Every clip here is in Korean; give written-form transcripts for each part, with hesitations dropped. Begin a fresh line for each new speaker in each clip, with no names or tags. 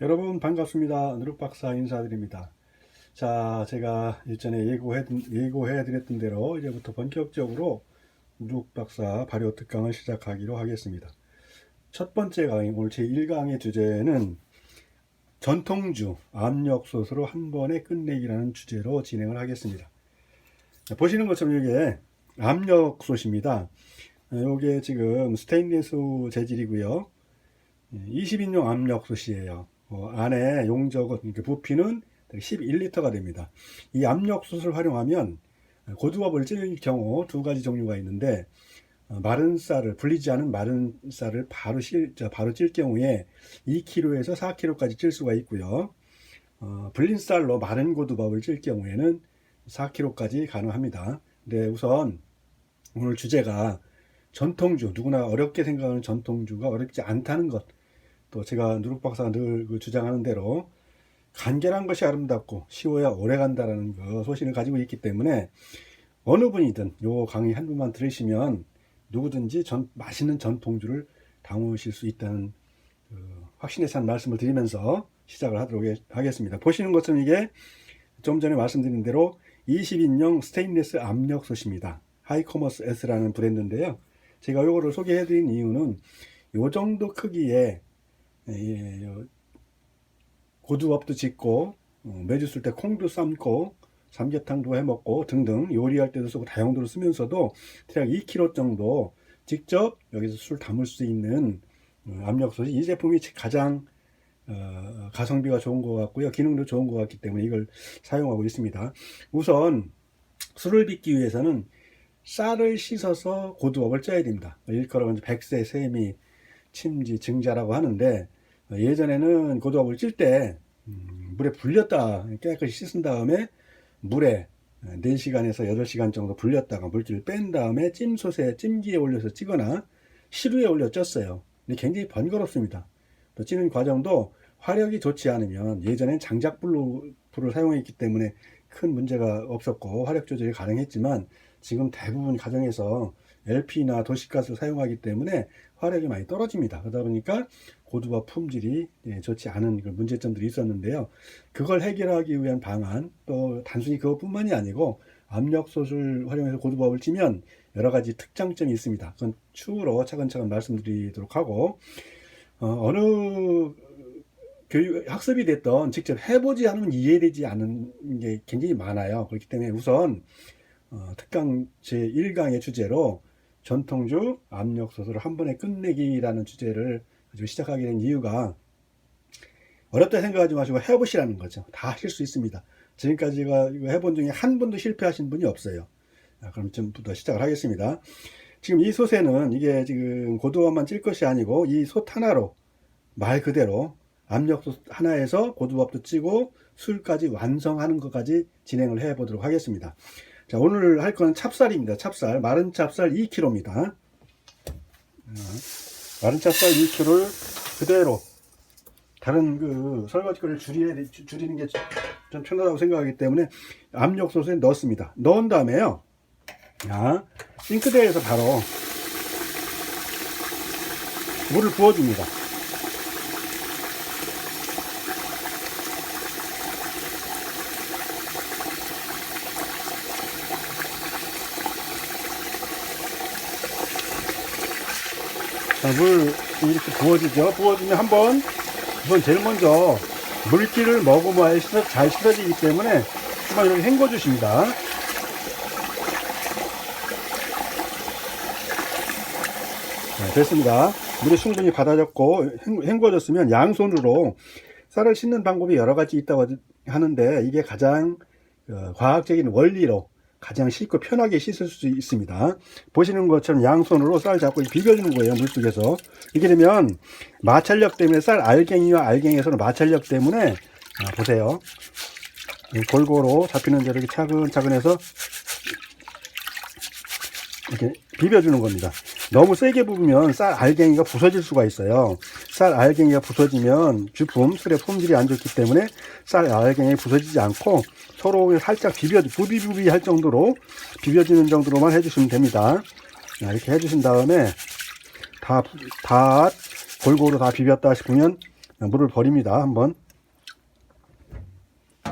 여러분 반갑습니다. 누룩박사 인사드립니다. 자, 제가 일전에 예고해 드렸던 대로 이제부터 본격적으로 누룩박사 발효 특강을 시작하기로 하겠습니다. 첫 번째 강의, 오늘 제 1강의 주제는 전통주 압력솥으로 한 번에 끝내기라는 주제로 진행을 하겠습니다. 자, 보시는 것처럼 이게 압력솥입니다. 이게 지금 스테인리스 재질이고요. 20인용 압력솥이에요. 안에 용적은, 부피는 11리터가 됩니다. 이 압력솥을 활용하면 고두밥을 찔 경우 두 가지 종류가 있는데, 마른 쌀을, 불리지 않은 마른 쌀을 바로 찔 경우에 2kg에서 4kg까지 찔 수가 있고요. 불린 쌀로 마른 고두밥을 찔 경우에는 4kg까지 가능합니다. 근데 우선 오늘 주제가 전통주, 누구나 어렵게 생각하는 전통주가 어렵지 않다는 것, 또 제가 누룩박사가 늘 주장하는 대로 간결한 것이 아름답고 쉬워야 오래간다라는 그 소신을 가지고 있기 때문에 어느 분이든 요 강의 한 분만 들으시면 누구든지 맛있는 전통주를 담으실 수 있다는 확신에 찬 말씀을 드리면서 시작을 하도록 하겠습니다. 보시는 것처럼 이게 좀 전에 말씀드린 대로 20인용 스테인리스 압력솥입니다. 하이커머스 S라는 브랜드인데요. 제가 요거를 소개해 드린 이유는 요 정도 크기에 고두밥도 짓고 매주 쓸 때 콩도 삶고 삼계탕도 해먹고 등등 요리할 때도 쓰고 다용도로 쓰면서도 대략 2kg 정도 직접 여기서 술 담을 수 있는 압력솥이 이 제품이 가장 가성비가 좋은 것 같고요. 기능도 좋은 것 같기 때문에 이걸 사용하고 있습니다. 우선 술을 빚기 위해서는 쌀을 씻어서 고두밥을 쪄야 됩니다. 일컬어서 백세, 세미, 침지, 증자라고 하는데, 예전에는 고두밥을 찔 때 물에 불렸다 깨끗이 씻은 다음에 물에 4시간에서 8시간 정도 불렸다가 물기를 뺀 다음에 찜기에 올려서 찌거나 시루에 올려 쪘어요. 근데 굉장히 번거롭습니다. 또 찌는 과정도 화력이 좋지 않으면, 예전엔 장작불을 사용했기 때문에 큰 문제가 없었고 화력 조절이 가능했지만 지금 대부분 가정에서 LP나 도시가스를 사용하기 때문에 화력이 많이 떨어집니다. 그러다 보니까 고두밥 품질이 좋지 않은 그런 문제점들이 있었는데요. 그걸 해결하기 위한 방안, 또 단순히 그것뿐만이 아니고 압력솥을 활용해서 고두밥을 찌면 여러 가지 특장점이 있습니다. 그건 추후로 차근차근 말씀드리도록 하고, 어느 학습이 됐던 직접 해보지 않으면 이해되지 않은 게 굉장히 많아요. 그렇기 때문에 우선 특강 제1강의 주제로 전통주 압력솥으로 한 번에 끝내기라는 주제를 가지고 시작하게 된 이유가, 어렵다 생각하지 마시고 해보시라는 거죠. 다 하실 수 있습니다. 지금까지 제가 이거 해본 중에 한 번도 실패하신 분이 없어요. 그럼 좀부터 시작을 하겠습니다. 지금 이 솥에는 이게 지금 고두밥만 찔 것이 아니고 이 솥 하나로 말 그대로 압력솥 하나에서 고두밥도 찌고 술까지 완성하는 것까지 진행을 해 보도록 하겠습니다. 자, 오늘 할 건 찹쌀입니다. 찹쌀, 마른 찹쌀 2kg입니다. 마른 찹쌀 2kg를 그대로, 다른 설거지거리를 줄이는 게 좀 편하다고 생각하기 때문에 압력솥에 넣었습니다. 넣은 다음에요, 자, 싱크대에서 바로 물을 부어줍니다. 자, 물 이렇게 부어지죠. 부어지면 우선 제일 먼저 물기를 머금어야 잘 씻어지기 때문에 한번 이렇게 헹궈 주십니다. 네, 됐습니다. 물이 충분히 받아졌고 헹궈졌으면 양손으로, 쌀을 씻는 방법이 여러 가지 있다고 하는데 이게 가장 과학적인 원리로 가장 쉽고 편하게 씻을 수 있습니다. 보시는 것처럼 양손으로 쌀 잡고 비벼주는 거예요. 물속에서. 이게 되면 마찰력 때문에, 쌀 알갱이와 알갱이에서는 마찰력 때문에, 보세요, 골고루 잡히는 대로 이렇게 차근차근 해서 이렇게 비벼주는 겁니다. 너무 세게 부으면 쌀 알갱이가 부서질 수가 있어요. 쌀 알갱이가 부서지면 술의 품질이 안 좋기 때문에 쌀 알갱이 부서지지 않고 서로 살짝 부비부비 할 정도로, 비벼지는 정도로만 해주시면 됩니다. 이렇게 해주신 다음에 다 골고루 다 비볐다 싶으면 물을 버립니다. 한번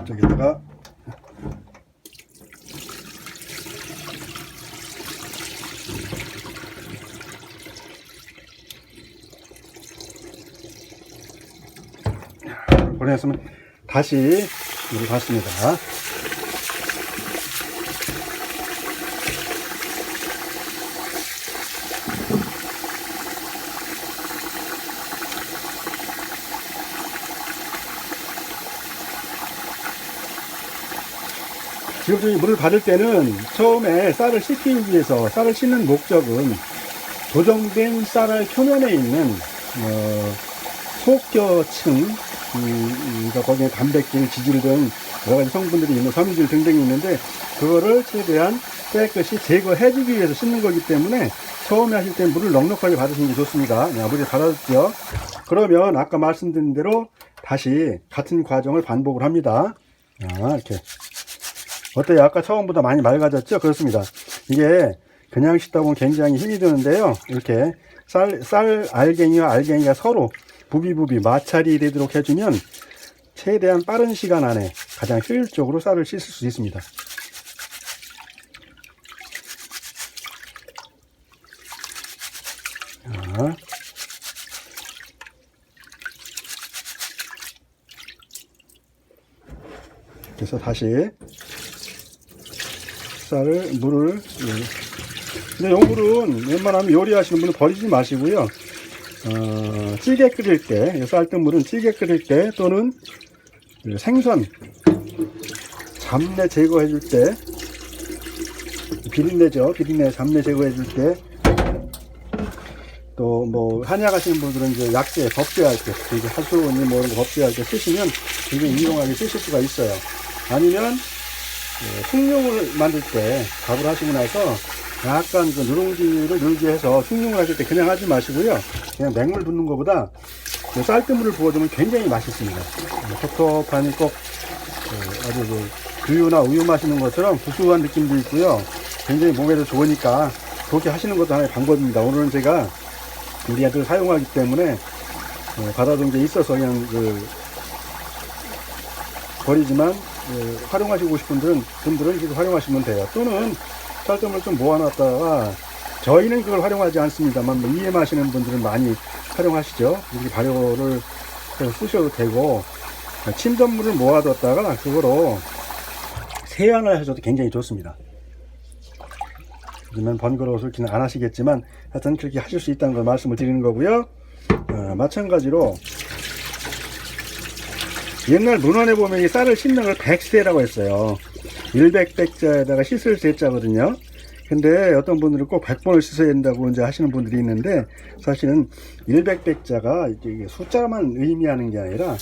저기다가 보냈으면 다시 물을 받습니다. 지금 물을 받을 때는 처음에 쌀을 씻기 위해서, 쌀을 씻는 목적은 도정된 쌀알 표면에 있는 속겨층, 그러니까 거기에 단백질, 지질 등 여러가지 성분들이 있는, 섬유질 등등이 있는데 그거를 최대한 깨끗이 제거해주기 위해서 씻는 거기 때문에 처음에 하실 때 물을 넉넉하게 받으시는 게 좋습니다. 물을 받았죠. 그러면 아까 말씀드린 대로 다시 같은 과정을 반복을 합니다. 이렇게. 어때요? 아까 처음보다 많이 맑아졌죠? 그렇습니다. 이게 그냥 씻다 보면 굉장히 힘이 드는데요. 이렇게 쌀 알갱이와 알갱이가 서로 부비부비 마찰이 되도록 해주면 최대한 빠른 시간 안에 가장 효율적으로 쌀을 씻을 수 있습니다. 그래서 다시 물을, 근데 요 물은 웬만하면 요리하시는 분은 버리지 마시고요. 찌개 끓일 때, 쌀뜨물은 찌개 끓일 때 또는 생선 잡내 제거해 줄 때, 비린내죠. 비린내 잡내 제거해 줄 때, 또 뭐 한약 하시는 분들은 이제 약재 법제할 때, 하수니 뭐 이런 거 법제할 때 쓰시면 굉장히 유용하게 쓰실 수가 있어요. 아니면 숭늉을 만들 때 밥을 하시고 나서 약간 그 누룽지를 늘게 해서 숭늉을 하실 때 그냥 하지 마시고요. 그냥 맹물 붓는 것보다 쌀뜨물을 부어주면 굉장히 맛있습니다. 텁텁하니 꼭 아주 두유나 우유 마시는 것처럼 구수한 느낌도 있고요. 굉장히 몸에도 좋으니까 그렇게 하시는 것도 하나의 방법입니다. 오늘은 제가 우리 아들 사용하기 때문에 받아둔 게 있어서 그냥 버리지만 활용하시고 싶은 분들은 계속 활용하시면 돼요. 또는 쌀뜨물 좀 모아놨다가, 저희는 그걸 활용하지 않습니다만 이해하시는 분들은 많이 활용하시죠. 이렇게 발효를 해서 쓰셔도 되고, 침전물을 모아뒀다가 그거로 세안을 하셔도 굉장히 좋습니다. 하지만 번거로워서 그렇게는 안 하시겠지만 하여튼 그렇게 하실 수 있다는 걸 말씀을 드리는 거고요. 마찬가지로 옛날 문헌에 보면 이 쌀을 씻는 걸 백세라고 했어요. 100백자에다가 씻을 세자거든요. 근데 어떤 분들은 꼭 100번을 씻어야 된다고 이제 하시는 분들이 있는데, 사실은 100백자가 이게 숫자만 의미하는 게 아니라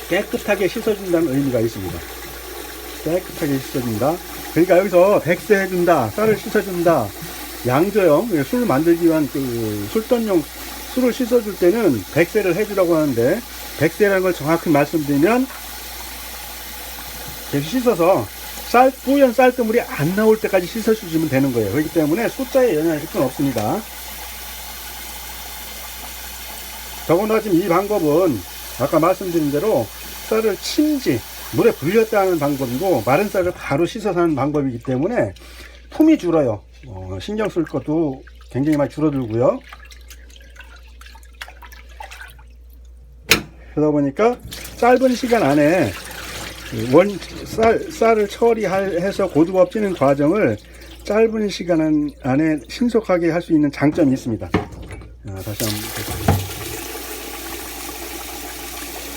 깨끗하게 씻어준다는 의미가 있습니다. 깨끗하게 씻어준다. 그러니까 여기서 백세 해준다, 쌀을 씻어준다, 양조형, 술 만들기 위한 술돈용 술을 씻어줄 때는 백세를 해주라고 하는데, 백세라는 걸 정확히 말씀드리면 계속 씻어서 뿌연 쌀뜨물이 안 나올 때까지 씻어주시면 되는 거예요. 그렇기 때문에 숫자에 영향을 줄 건 없습니다. 더군다나 지금 이 방법은 아까 말씀드린 대로 쌀을 물에 불렸다 하는 방법이고, 마른 쌀을 바로 씻어서 하는 방법이기 때문에 품이 줄어요. 신경 쓸 것도 굉장히 많이 줄어들고요. 그러다 보니까 짧은 시간 안에 쌀을 처리해서 고두밥 찌는 과정을 짧은 시간 안에 신속하게 할 수 있는 장점이 있습니다. 다시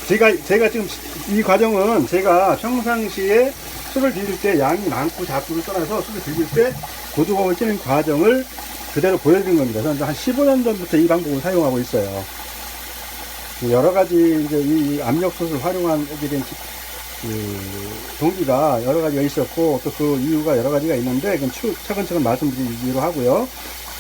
한번 제가 지금 이 과정은 제가 평상시에 술을 들릴 때 양이 많고 작고를 떠나서 술을 들릴 때 고두밥을 찌는 과정을 그대로 보여드린 겁니다. 저는 한 15년 전부터 이 방법을 사용하고 있어요. 여러 가지 이제 이 압력솥을 활용하게 된 동기가 여러 가지가 있었고, 또 그 이유가 여러 가지가 있는데 그건 차근차근 말씀드리기로 하고요.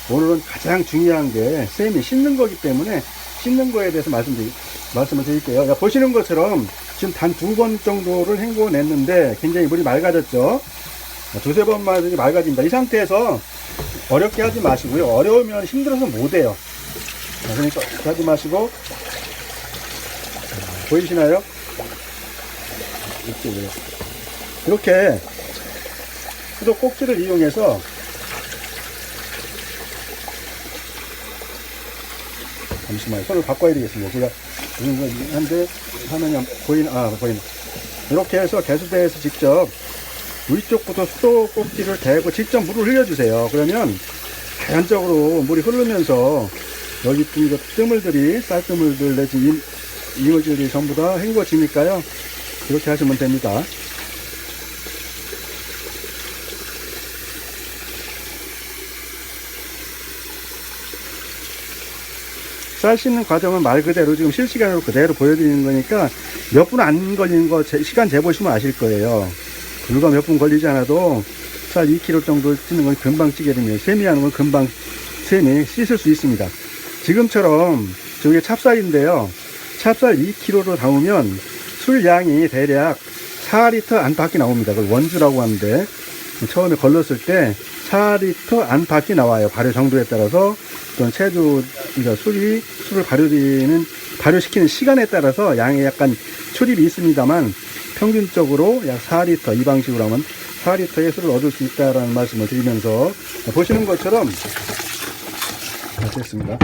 오늘은 가장 중요한 게 쌤이 씻는 거기 때문에 씻는 거에 대해서 말씀을 드릴게요. 보시는 것처럼 지금 단 2번 정도를 헹궈냈는데 굉장히 물이 맑아졌죠. 두세 번만 이렇게 맑아집니다. 이 상태에서 어렵게 하지 마시고요. 어려우면 힘들어서 못해요. 그러니까 그렇게 하지 마시고 보이시나요? 이렇게 수도 꼭지를 이용해서 잠시만요. 손을 바꿔야 되겠습니다. 제가 한데 화면이 보이나? 이렇게 해서 개수대에서 직접 위쪽부터 수도 꼭지를 대고 직접 물을 흘려주세요. 그러면 자연적으로 물이 흐르면서 여기 있던 뜨물들이 쌀뜨물들 내지 이물질이 전부 다 헹궈지니까요. 이렇게 하시면 됩니다. 쌀 씻는 과정은 말 그대로 지금 실시간으로 그대로 보여드리는 거니까 몇 분 안 걸리는 거 시간 재보시면 아실 거예요. 불과 몇 분 걸리지 않아도 쌀 2kg 정도 찌는 건 금방 찌게 됩니다. 세미하는 건 금방 세미 씻을 수 있습니다. 지금처럼 저게 찹쌀인데요. 찹쌀 2kg로 담으면 술 양이 대략 4리터 안팎이 나옵니다. 그걸 원주라고 하는데 처음에 걸렀을 때 4리터 안팎이 나와요. 발효 정도에 따라서 어떤 체조, 그러니까 술을 발효시키는 시간에 따라서 양에 약간 출입이 있습니다만 평균적으로 약 4리터, 이 방식으로 하면 4리터의 술을 얻을 수 있다라는 말씀을 드리면서 보시는 것처럼 됐습니다.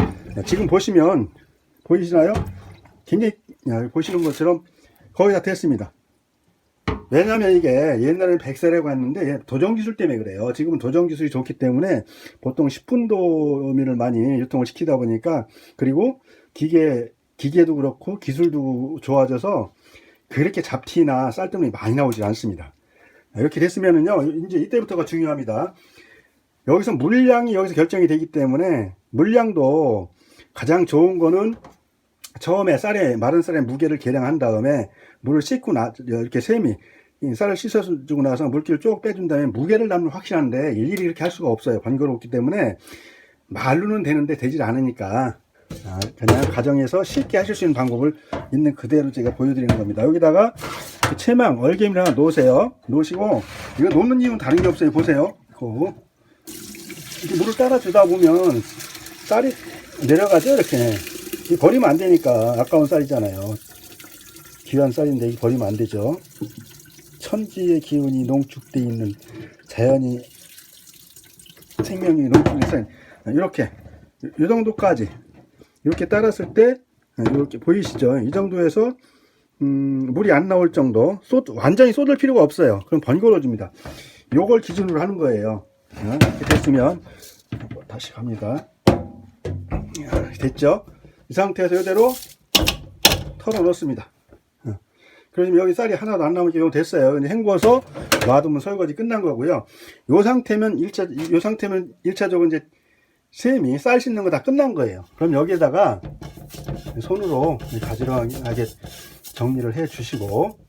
지금 보시면 보이시나요? 굉장히 보시는 것처럼 거의 다 됐습니다. 왜냐하면 이게 옛날에는 100세라고 했는데 도정기술 때문에 그래요. 지금은 도정기술이 좋기 때문에 보통 10분도미를 많이 유통을 시키다 보니까, 그리고 기계도 그렇고 기술도 좋아져서 그렇게 잡티나 쌀뜨물이 많이 나오지 않습니다. 이렇게 됐으면은요, 이제 이때부터가 중요합니다. 여기서 물량이 여기서 결정이 되기 때문에 물량도 가장 좋은 거는 처음에 마른 쌀의 무게를 계량한 다음에 물을 씻고 이렇게 쌀을 씻어주고 나서 물기를 쭉 빼준 다음에 무게를 남는 확실한데 일일이 이렇게 할 수가 없어요. 번거롭기 때문에 말로는 되는데 되질 않으니까 그냥 가정에서 쉽게 하실 수 있는 방법을 있는 그대로 제가 보여드리는 겁니다. 여기다가 채망, 얼개미를 하나 놓으세요. 놓으시고, 이거 놓는 이유는 다른 게 없어요. 보세요. 이렇게 물을 따라 주다 보면 쌀이 내려가죠. 이렇게 버리면 안 되니까. 아까운 쌀이잖아요. 귀한 쌀인데 이게 버리면 안 되죠. 천지의 기운이 농축되어 있는 자연이 생명이 농축된 쌀. 이렇게 이 정도까지 이렇게 따랐을 때 이렇게 보이시죠? 이 정도에서 물이 안 나올 정도, 완전히 쏟을 필요가 없어요. 그럼 번거로워집니다. 요걸 기준으로 하는 거예요. 이렇게 됐으면 다시 갑니다. 됐죠? 이 상태에서 이대로 털어 넣습니다. 그러면 여기 쌀이 하나도 안 남은 게 됐어요. 이제 헹궈서 놔두면 설거지 끝난 거고요. 요 상태면 1차적으로 이제 쌀 씻는 거 다 끝난 거예요. 그럼 여기에다가 손으로 가지런하게 정리를 해 주시고,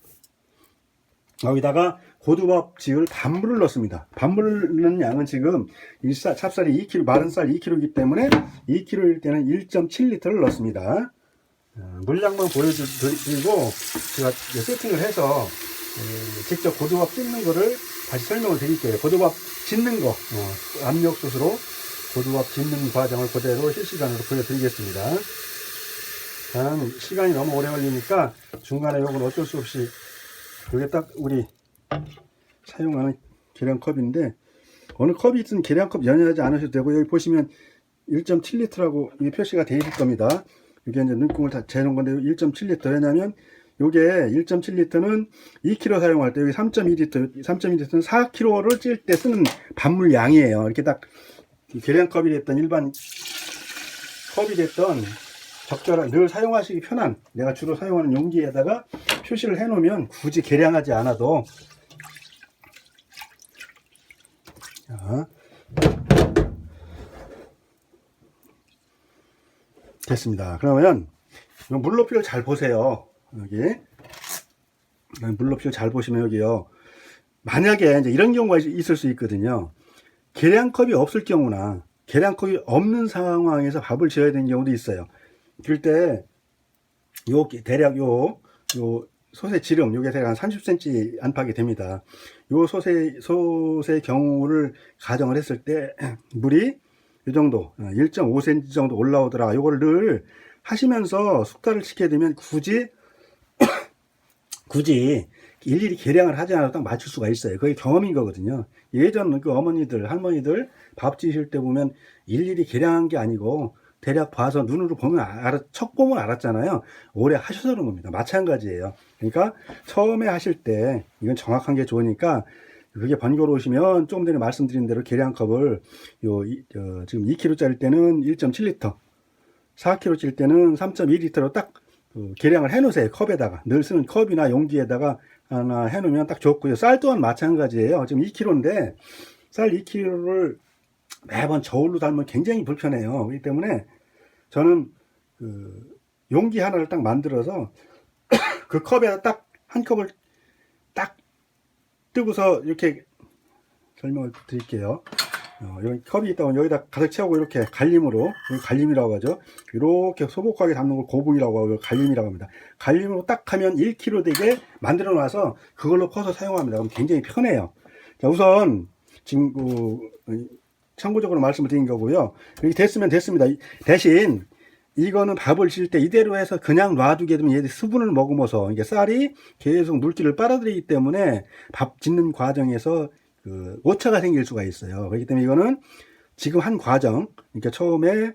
여기다가 고두밥집을 반물을 넣습니다. 반물을 넣는 양은 지금 찹쌀이 2kg, 마른 쌀 2kg이기 때문에 2kg일 때는 1.7리터를 넣습니다. 물량만 보여드리고 제가 세팅을 해서 직접 고두밥 찢는 거를 다시 설명을 드릴게요. 고두밥 찢는 거, 압력솥으로 고두밥 찢는 과정을 그대로 실시간으로 보여드리겠습니다. 시간이 너무 오래 걸리니까 중간에 요건 어쩔 수 없이, 이게 딱 우리 사용하는 계량컵인데, 어느 컵이 있든 계량컵 연연하지 않으셔도 되고, 여기 보시면 1.7리터라고 이게 표시가 되어 있을 겁니다. 이게 이제 눈금을 다 재놓은 건데 1.7리터. 왜냐면 요게 1.7리터는 2kg 사용할 때, 여기 3.2리터는 4kg를 찔 때 쓰는 반물 양이에요. 이렇게 딱 계량컵이 됐던 일반 컵이 됐던 적절한, 늘 사용하시기 편한, 내가 주로 사용하는 용기에다가 표시를 해 놓으면 굳이 계량하지 않아도, 자, 됐습니다. 그러면 물높이를 잘 보세요. 여기 물높이를 잘 보시면 여기요, 만약에 이제 이런 경우가 있을 수 있거든요. 계량컵이 없을 경우나 계량컵이 없는 상황에서 밥을 지어야 되는 경우도 있어요. 그럴 때 대략 요 솥의 지름, 요게 대략 한 30cm 안팎이 됩니다. 요 솥의 경우를 가정을 했을 때 물이 이 정도 1.5cm 정도 올라오더라. 요거를 늘 하시면서 숙달을 시켜야 되면 굳이 굳이 일일이 계량을 하지 않아도 딱 맞출 수가 있어요. 그게 경험인 거거든요. 예전 그 어머니들, 할머니들 밥 지실 때 보면 일일이 계량한 게 아니고 대략 봐서 눈으로 보면 척 보면 알았잖아요. 오래 하셔서 그런 겁니다. 마찬가지예요. 그러니까 처음에 하실 때 이건 정확한 게 좋으니까 그게 번거로우시면 조금 전에 말씀드린 대로 계량컵을 지금 2kg짜리 때는 1.7L, 4kg 찔 때는 3.2L로 딱 계량을 해 놓으세요. 컵에다가 늘 쓰는 컵이나 용기에다가 하나 해 놓으면 딱 좋고요. 쌀 또한 마찬가지예요. 지금 2kg인데 쌀 2kg를 매번 저울로 달면 굉장히 불편해요. 그렇기 때문에 저는 용기 하나를 딱 만들어서 그 컵에다 딱 한 컵을 딱 뜨고서 이렇게 설명을 드릴게요. 여기 컵이 있다면 여기다 가득 채우고 이렇게 갈림으로, 갈림이라고 하죠. 이렇게 소복하게 담는 걸 고봉이라고 하고 갈림이라고 합니다. 갈림으로 딱 하면 1kg 되게 만들어 놔서 그걸로 퍼서 사용합니다. 그럼 굉장히 편해요. 자, 우선 지금 참고적으로 말씀을 드린 거고요. 이렇게 됐으면 됐습니다. 대신 이거는 밥을 질 때 이대로 해서 그냥 놔두게 되면 얘들이 수분을 머금어서 이게 쌀이 계속 물기를 빨아들이기 때문에 밥 짓는 과정에서 오차가 생길 수가 있어요. 그렇기 때문에 이거는 지금 한 과정, 그러니까 처음에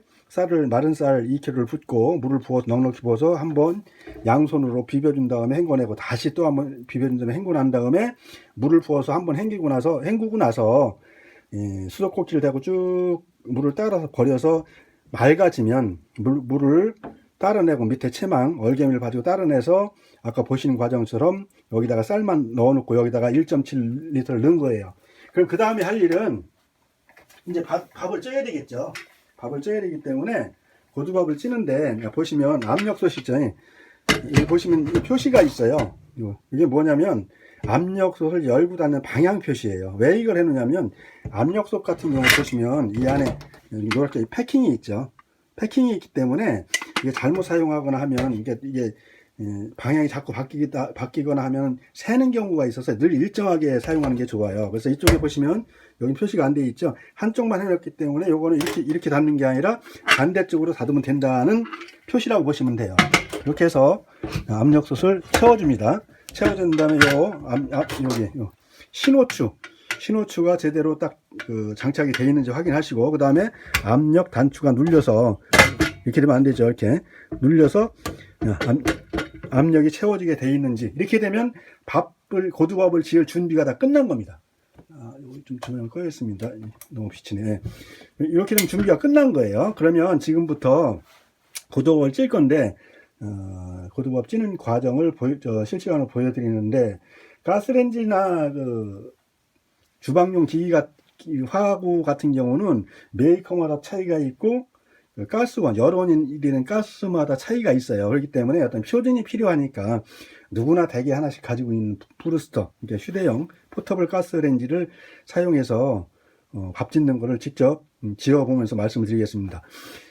마른 쌀 2kg를 붓고 물을 부어서 넉넉히 부어서 한번 양손으로 비벼준 다음에 헹궈내고 다시 또 한번 비벼준 다음에 헹궈난 다음에 물을 부어서 한번 헹구고 나서 수도꼭지를 대고 쭉 물을 따라서 버려서 맑아지면 물을 따라내고 밑에 채망, 얼개미를 가지고 따라내서 아까 보시는 과정처럼 여기다가 쌀만 넣어놓고 여기다가 1.7L를 넣은 거예요. 그럼 그 다음에 할 일은 이제 밥을 쪄야 되겠죠. 밥을 쪄야 되기 때문에 고두밥을 찌는데 보시면 압력솥 있죠. 여기 보시면 표시가 있어요. 이게 뭐냐면 압력솥을 열고 닫는 방향 표시예요. 왜 이걸 해놓냐면 압력솥 같은 경우 보시면 이 안에 이렇게 패킹이 있죠. 패킹이 있기 때문에 이게 잘못 사용하거나 하면 이게 방향이 자꾸 바뀌거나 하면 새는 경우가 있어서 늘 일정하게 사용하는 게 좋아요. 그래서 이쪽에 보시면 여기 표시가 안 되어 있죠. 한쪽만 해놨기 때문에 요거는 이렇게 닫는 게 아니라 반대쪽으로 닫으면 된다는 표시라고 보시면 돼요. 이렇게 해서 압력솥을 채워줍니다. 채워준 다음에 여기 신호추가 제대로 딱 장착이 되어 있는지 확인하시고, 그 다음에 압력 단추가 눌려서 이렇게 되면 안 되죠. 이렇게 눌려서 압력이 채워지게 되어 있는지, 이렇게 되면 고두밥을 지을 준비가 다 끝난 겁니다. 여기 좀 조명을 꺼야겠습니다. 너무 비치네. 이렇게 되면 준비가 끝난 거예요. 그러면 지금부터 고두밥을 찔 건데 고두밥 찌는 과정을 실시간으로 보여드리는데, 가스레인지나 주방용 기기가 화구 같은 경우는 메이커마다 차이가 있고 가스원, 여론이 되는 가스마다 차이가 있어요. 그렇기 때문에 어떤 표준이 필요하니까 누구나 대개 하나씩 가지고 있는 브루스터, 그러니까 휴대용 포터블 가스레인지를 사용해서 밥 짓는 거를 직접 지어보면서 말씀을 드리겠습니다.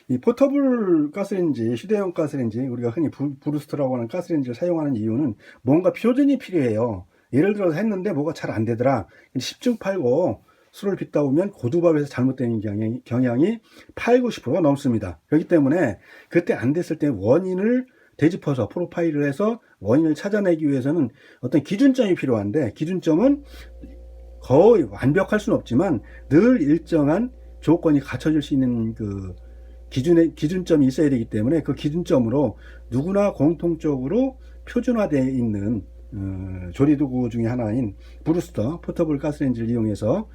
이 포터블 가스레인지, 휴대용 가스레인지, 우리가 흔히 브루스터라고 하는 가스레인지를 사용하는 이유는 뭔가 표준이 필요해요. 예를 들어서 했는데 뭐가 잘 안 되더라. 10중 팔고 술을 빚다 보면 고두밥에서 잘못되는 경향이 80~90%가 넘습니다. 그렇기 때문에 그때 안 됐을 때 원인을 되짚어서 프로파일을 해서 원인을 찾아내기 위해서는 어떤 기준점이 필요한데, 기준점은 거의 완벽할 수는 없지만 늘 일정한 조건이 갖춰질 수 있는 기준점이 있어야 되기 때문에 그 기준점으로 누구나 공통적으로 표준화되어 있는 조리도구 중에 하나인 브루스터 포터블 가스레인지를 이용해서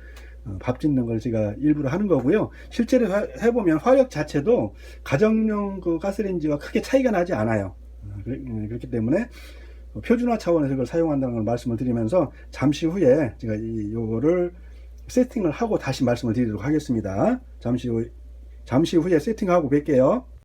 밥 짓는 걸 제가 일부러 하는 거고요. 실제로 해보면 화력 자체도 가정용 가스레인지와 크게 차이가 나지 않아요. 그렇기 때문에 표준화 차원에서 이걸 사용한다는 걸 말씀을 드리면서 잠시 후에 제가 이거를 세팅을 하고 다시 말씀을 드리도록 하겠습니다. 잠시 후에 세팅하고 뵐게요.